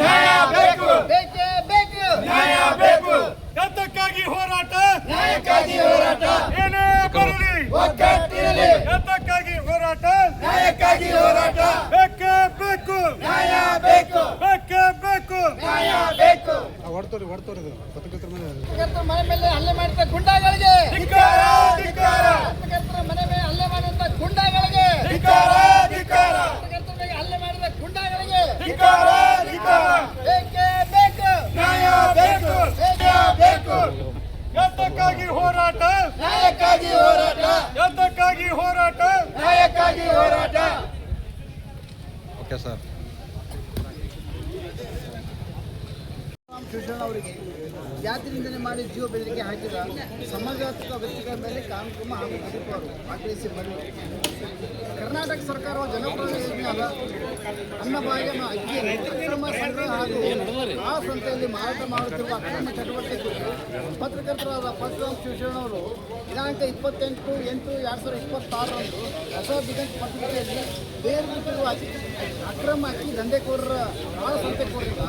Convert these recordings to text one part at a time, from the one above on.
ನ್ಯಾಯ ಬೇಕು, ಬೇಕೇ ಬೇಕು, ನ್ಯಾಯ ಬೇಕು. ಎತ್ತಕ್ಕಾಗಿ ಹೋರಾಟ, ನ್ಯಾಯಕ್ಕಾಗಿ ಹೋರಾಟ, ಏನೇ ಬರಲಿ ಒಗ್ಗಟ್ಟಿರಲಿ. ಎತ್ತಕ್ಕಾಗಿ ಹೋರಾಟ, ನ್ಯಾಯಕ್ಕಾಗಿ ಹೋರಾಟ, ಬೇಕೇ ಬೇಕು, ನ್ಯಾಯ ಬೇಕು, ಬೇಕೇ ಬೇಕು. ನ್ಯಾಯ ಬೇಕು. ಪತ್ರಕರ್ತರ ಮನೆ ಮೇಲೆ ಹಲ್ಲೆ ಮಾಡಿದ ಗುಂಡಾಗಳಿಗೆ, ಧಿಕ್ಕಾರ, ಧಿಕ್ಕಾರ, ಪತ್ರಕರ್ತರ ಮನೆ ಮೇಲೆ ಹಲ್ಲೆ ಮಾಡಿದ ಗುಂಡಾಗಳಿಗೆ, ಧಿಕ್ಕಾರ, ಧಿಕ್ಕಾರ, ಪತ್ರಕರ್ತರ ಮೇಲೆ ಹಲ್ಲೆ ಮಾಡಿದ ಗುಂಡಾಗಳಿಗೆ ಧಿಕ್ಕಾರ, ಧಿಕ್ಕಾರ. ಬೇಕೇ ಬೇಕು, ನ್ಯಾಯ ಬೇಕು, ನ್ಯಾಯ ಬೇಕು. ಎತ್ತಕ್ಕಾಗಿ ಹೋರಾಟ, ನ್ಯಾಯಕ್ಕಾಗಿ ಹೋರಾಟ, ಎತ್ತಕ್ಕಾಗಿ ಹೋರಾಟ. ನ್ಯಾಯಕ್ಕಾಗಿ ಹೋರಾಟ. Okay sir. ಶಿವಶರಣ ಅವರಿಗೆ ಜಾತಿ ನಿಂದನೆ ಮಾಡಿ ಜೀವ ಬೆದರಿಕೆ ಹಾಕಿದ ಸಮಾಜಾತ್ಮಕ ವ್ಯಕ್ತಿಗಳ ಮೇಲೆ ಕಾನೂನು ಹಾಗೂ ತೀರ್ಪು ಆಗ್ರಹಿಸಿ ಬಂದರು. ಕರ್ನಾಟಕ ಸರ್ಕಾರವು ಜನಪ್ರಿಯ ಯೋಜನೆಯಾದ ಅನ್ನಭಾಗ್ಯ ಅಕ್ಕಿಯನ್ನು ಅಕ್ರಮ ಸಂಗ್ರಹ ಹಾಗೂ ಆ ಸಂತೆಯಲ್ಲಿ ಮಾರಾಟ ಮಾಡುತ್ತಿರುವ ಅಕ್ರಮ ಚಟುವಟಿಕೆ ಕುರಿತು ಪತ್ರಕರ್ತರಾದ ಪರಶುರಾಮ್ ಶಿವಶರಣ ಅವರು ದಿನಾಂಕ 28/8/2026 ಹೊಸ ದಿಗಂತ ಪತ್ರಿಕೆಯಲ್ಲಿ ಬೇರ್ಬಿಟ್ಟಿರುವ ಅಕ್ರಮ ಅಕ್ಕಿ ದಂಧೆಕೋರರ ಆ ಸಂತೆಕೋರರಿಂದ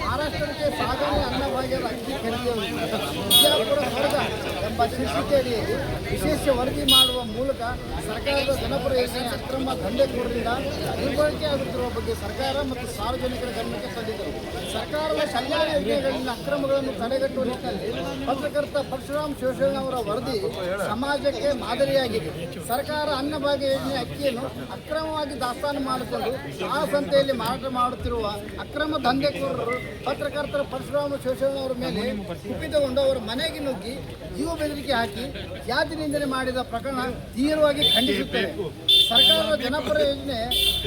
ಮಹಾರಾಷ್ಟ್ರಕ್ಕೆ ಸಾಗಣೆ ಅನ್ನಭಾಗ್ಯದ ಅಕ್ಕಿ ಖರೀದಿಯಲ್ಲಿ ಬಿಜಾಪುರ ಸ್ವರ್ಗ ಎಂಬ ಶೀರ್ಷಿಕೆಯಡಿಯಲ್ಲಿ ವಿಶೇಷ ವರದಿ ಮಾಡುವ ಮೂಲಕ ಸರ್ಕಾರದ ಜನಪರ ಯೋಜನೆ ಅಕ್ರಮ ದಂಧೆಕೋರರಿಂದ ದುರ್ಬಳಕೆ ಆಗುತ್ತಿರುವ ಬಗ್ಗೆ ಸರ್ಕಾರ ಮತ್ತು ಸಾರ್ವಜನಿಕರ ಗಮನಕ್ಕೆ ತಂದಿದ್ದರು. ಸರ್ಕಾರದ ಕಲ್ಯಾಣ ಯೋಜನೆಗಳಲ್ಲಿನ ಅಕ್ರಮಗಳನ್ನು ತಡೆಗಟ್ಟುವ ನಿಟ್ಟಿನಲ್ಲಿ ಪತ್ರಕರ್ತ ಪರಶುರಾಮ್ ಶಿವಶರಣ ಅವರ ವರದಿ ಸಮಾಜಕ್ಕೆ ಮಾದರಿಯಾಗಿದೆ. ಸರ್ಕಾರ ಅನ್ನಭಾಗ್ಯ ಯೋಜನೆ ಅಕ್ಕಿಯನ್ನು ಅಕ್ರಮವಾಗಿ ದಾಸ್ತಾನು ಮಾಡಿಕೊಂಡು ಆ ಸಂತೆಯಲ್ಲಿ ಮಾರಾಟ ಮಾಡುತ್ತಿರುವ ಅಕ್ರಮ ದಂಧೆಕೋರರು ಪತ್ರಕರ್ತರ ಪರಶುರಾಮ ಶಿವಶರಣ ಅವರ ಮೇಲೆ ಕುಪಿತಗೊಂಡು ಅವರ ಮನೆಗೆ ನುಗ್ಗಿ ಜೀವ ಬೆದರಿಕೆ ಹಾಕಿ ಜಾತಿ ನಿಂದನೆ ಮಾಡಿದ ಪ್ರಕರಣ ತೀವ್ರವಾಗಿ ಖಂಡಿಸುತ್ತೇವೆ. ಸರ್ಕಾರದ ಜನಪರ ಯೋಜನೆ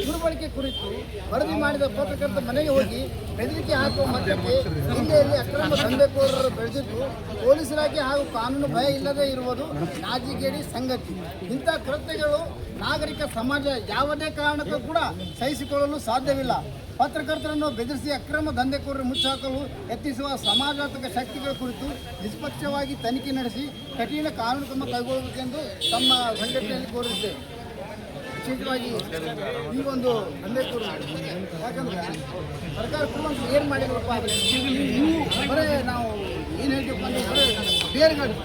ದುರ್ಬಳಕೆ ಕುರಿತು ವರದಿ ಮಾಡಿದ ಪತ್ರಕರ್ತ ಮನೆಗೆ ಹೋಗಿ ಬೆದರಿಕೆ ಹಾಕುವ ಮಟ್ಟಕ್ಕೆ ಜಿಲ್ಲೆಯಲ್ಲಿ ಅಕ್ರಮ ದಂಧೆಕೋರರು ಬೆಳೆದಿದ್ದು ಪೊಲೀಸ್ ಇಲಾಖೆ ಹಾಗೂ ಕಾನೂನು ಭಯ ಇಲ್ಲದೆ ಇರುವುದು ನಾಚಿಕೆಗೇಡಿ ಸಂಗತಿ. ಇಂಥ ಕೃತ್ಯಗಳು ನಾಗರಿಕ ಸಮಾಜ ಯಾವುದೇ ಕಾರಣಕ್ಕೂ ಕೂಡ ಸಹಿಸಿಕೊಳ್ಳಲು ಸಾಧ್ಯವಿಲ್ಲ. ಪತ್ರಕರ್ತರನ್ನು ಬೆದರಿಸಿ ಅಕ್ರಮ ದಂಧೆಕೋರರು ಮುಚ್ಚಾಕಲು ಯತ್ನಿಸುವ ಸಮಾಜಾತ್ಮಕ ಶಕ್ತಿಗಳ ಕುರಿತು ನಿಷ್ಪಕ್ಷವಾಗಿ ತನಿಖೆ ನಡೆಸಿ ಕಠಿಣ ಕಾನೂನು ಕ್ರಮ ಕೈಗೊಳ್ಳಬೇಕೆಂದು ತಮ್ಮ ಸಂಘಟನೆಯಲ್ಲಿ ಕೋರಿದ್ದೇವೆ. ವಿಶೇಷವಾಗಿ ಈ ಒಂದು ದಂಧೆಕೋರರು ಯಾಕಂದ್ರೆ ಸರ್ಕಾರ ಕೂಡ ಏನು ಮಾಡಿದ್ರಪ್ಪ ಅಂದರೆ ನೀವು ಬರೇ ನಾವು ಏನು ಹೇಳ್ತೀವಪ್ಪ ಅಂದರೆ ಬರೀ ಬೇರೆಗಳು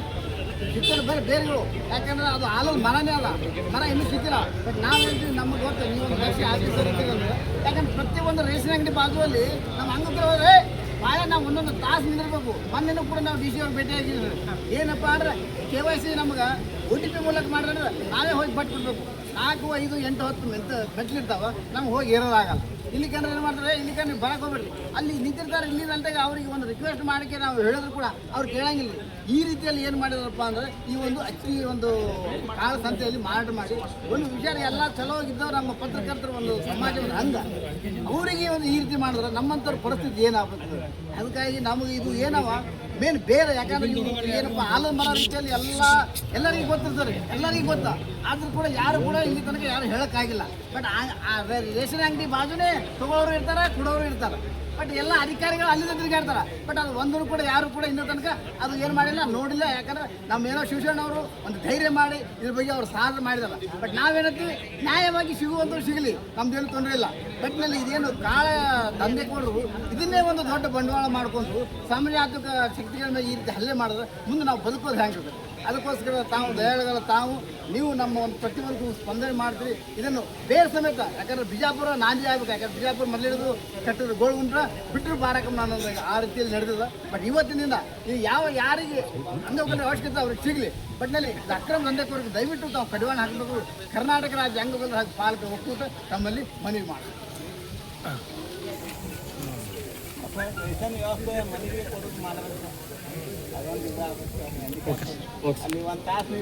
ಸಿಕ್ಕಲ್ಲ, ಬೇರೆ ಬೇರೆಗಳು. ಯಾಕಂದ್ರೆ ಅದು ಆಲದ ಮರನೇ ಅಲ್ಲ, ಮರ ಇನ್ನೂ ಸಿಕ್ಕಿಲ್ಲ. ಬಟ್ ನಾವು ಹೇಳ್ತೀವಿ ನಮಗೆ ಗೊತ್ತು ನೀವು ಒಂದು ರೇಷನ್ ಆಫೀಸರ್ ಇರ್ತೀರಂದ್ರೆ. ಯಾಕಂದ್ರೆ ಪ್ರತಿಯೊಂದು ರೇಷನ್ ಅಂಗಡಿ ಬಾಜುವಲ್ಲಿ ನಮ್ಮ ಅಂಗಡಿ ಹೋದ್ರೆ ಬಾಯ ನಾವು ಒಂದೊಂದು ತಾಸು ನಿಂದಿರ್ಬೇಕು. ಮೊನ್ನೆನೂ ಕೂಡ ನಾವು ಡಿ ಸಿ ಅವ್ರಿಗೆ ಭೇಟಿಯಾಗಿದ್ವಿ. ಏನಪ್ಪ ಅಂದ್ರೆ KYC ನಮ್ಗೆ OTP ಮೂಲಕ ಮಾಡಿದ್ರೆ ನಾವೇ ಹೋಗಿ ಬಟ್ ಕೊಡಬೇಕು. 4, 5, 8, 10 ಮೆಟ್ಲಿರ್ತಾವ, ನಮ್ಗೆ ಹೋಗಿ ಏರೋದಾಗಲ್ಲ. ಇಲ್ಲಿಕಂದ್ರೆ ಏನು ಮಾಡ್ತಾರೆ, ಇಲ್ಲಿಕ ನೀವು ಬರಕ್ಕೆ ಹೋಗ್ಬೇಡ್ರಿ, ಅಲ್ಲಿ ನಿಂತಿರ್ತಾರೆ. ಇಲ್ಲಿ ಅಂತಾಗ ಅವ್ರಿಗೆ ಒಂದು ರಿಕ್ವೆಸ್ಟ್ ಮಾಡೋಕ್ಕೆ ನಾವು ಹೇಳಿದ್ರು ಕೂಡ ಅವ್ರು ಕೇಳಂಗಿಲ್ಲ. ಈ ರೀತಿಯಲ್ಲಿ ಏನು ಮಾಡಿದ್ರಪ್ಪ ಅಂದರೆ ಈ ಒಂದು ಅಕ್ಕಿ ಒಂದು ಕಾಳ ಸಂತೆಯಲ್ಲಿ ಮಾರಾಟ ಮಾಡಿ ಒಂದು ವಿಚಾರ ಎಲ್ಲ ಚಲೋ ಆಗಿದ್ದವ್ರು ನಮ್ಮ ಪತ್ರಕರ್ತರ ಒಂದು ಸಮಾಜದ ಅಂಗ ಅವರಿಗೆ ಒಂದು ಈ ರೀತಿ ಮಾಡಿದ್ರೆ ನಮ್ಮಂಥವ್ರ ಪರಿಸ್ಥಿತಿ ಏನಾಗ್ಬೇಕು. ಅದಕ್ಕಾಗಿ ನಮಗೆ ಇದು ಏನವ ಮೇನ್ ಬೇರೆ. ಯಾಕಂದ್ರೆ ಇವು ಏನಪ್ಪ ಆಲದ ಮರ ರೀತಿಯಲ್ಲಿ ಎಲ್ಲರಿಗೂ ಗೊತ್ತಿರ್ತಾರೆ, ಎಲ್ಲರಿಗೂ ಗೊತ್ತಾ. ಆದ್ರೂ ಕೂಡ ಯಾರು ಕೂಡ ಇಲ್ಲಿ ತನಕ ಯಾರು ಹೇಳೋಕ್ಕಾಗಿಲ್ಲ. ಬಟ್ ರೇಷನ್ ಅಂಗಡಿ ಬಾಜುನೇ ತಗೋರು ಇರ್ತಾರೆ, ಕೊಡೋರು ಇರ್ತಾರೆ. ಬಟ್ ಎಲ್ಲ ಅಧಿಕಾರಿಗಳು ಅಲ್ಲಿಂದ ತಿರುಗಾಡ್ತಾರೆ. ಬಟ್ ಅದು ಒಂದೂ ಕೂಡ ಯಾರು ಕೂಡ ಇನ್ನೂ ತನಕ ಅದು ಏನು ಮಾಡಿಲ್ಲ, ನೋಡಿಲ್ಲ. ಯಾಕಂದ್ರೆ ನಮ್ಮೇನೋ ಶಿವಶರಣ ಅವರು ಒಂದು ಧೈರ್ಯ ಮಾಡಿ ಇದ್ರ ಬಗ್ಗೆ ಅವ್ರು ಸಾಧನೆ ಮಾಡಿದಲ್ಲ. ಬಟ್ ನಾವೇನಂತೀವಿ, ನ್ಯಾಯವಾಗಿ ಸಿಗುವಂಥವ್ರು ಸಿಗಲಿ, ನಮ್ದೇನು ತೊಂದರೆ ಇಲ್ಲ. ಬಟ್ನಲ್ಲಿ ಇದೇನು ಕಾಳ ದಂಧೆಕೋರರು ಇದನ್ನೇ ಒಂದು ದೊಡ್ಡ ಬಂಡವಾಳ ಮಾಡಿಕೊಂಡು ಸಮಾಜಾತ್ಮಕ ಶಕ್ತಿಗಳ ಮೇಲೆ ಈ ರೀತಿ ಹಲ್ಲೆ ಮಾಡಿದ್ರೆ ಮುಂದೆ ನಾವು ಬದುಕೋದು ಹೆಂಗೆ. ಅದಕ್ಕೋಸ್ಕರ ತಾವು ದಯಾಳುಗಳ ತಾವು ನೀವು ನಮ್ಮ ಒಂದು ಪ್ರತಿಯೊಂದು ಸ್ಪಂದನೆ ಮಾಡ್ತೀರಿ. ಇದನ್ನು ಬೇರೆ ಸಮೇತ, ಯಾಕಂದ್ರೆ ಬಿಜಾಪುರ ನಾಂದಿ ಆಗ್ಬೇಕು. ಯಾಕಂದ್ರೆ ಬಿಜಾಪುರ ಮೊದಲಿಡಿದು ಕಟ್ಟಿದ್ರು ಗೋಳ್ಗುಂಟ್ರ ಬಿಟ್ಟರು ಬಾರಕಮ್ಮ ಅನ್ನೋದು ಆ ರೀತಿಯಲ್ಲಿ ನಡೆದಿಲ್ಲ. ಬಟ್ ಇವತ್ತಿನಿಂದ ಇದು ಯಾರಿಗೆ ಅಂಗವಿಕಲರ ಅವಶ್ಯಕತೆ ಅವ್ರಿಗೆ ಸಿಗಲಿ. ಬಟ್ನಲ್ಲಿ ಅಕ್ರಮ ದಂಧೆಕೋರಿಗೆ ದಯವಿಟ್ಟು ತಾವು ಕಡಿವಾಣ ಹಾಕಬೇಕು. ಕರ್ನಾಟಕ ರಾಜ್ಯ ಅಂಗವಿಕಲರ ಹಾಗೂ ಪಾಲಕ ಒಕ್ಕೂಟ ತಮ್ಮಲ್ಲಿ ಮನವಿ ಮಾಡಿ. ರೇಷನ್ ವ್ಯವಸ್ಥೆ ಮನೆಗೆ ಕೊಡೋದು ಮಾಡೋದು ಅದೊಂದು ಅಲ್ಲಿ ಒಂದು ತಾಸು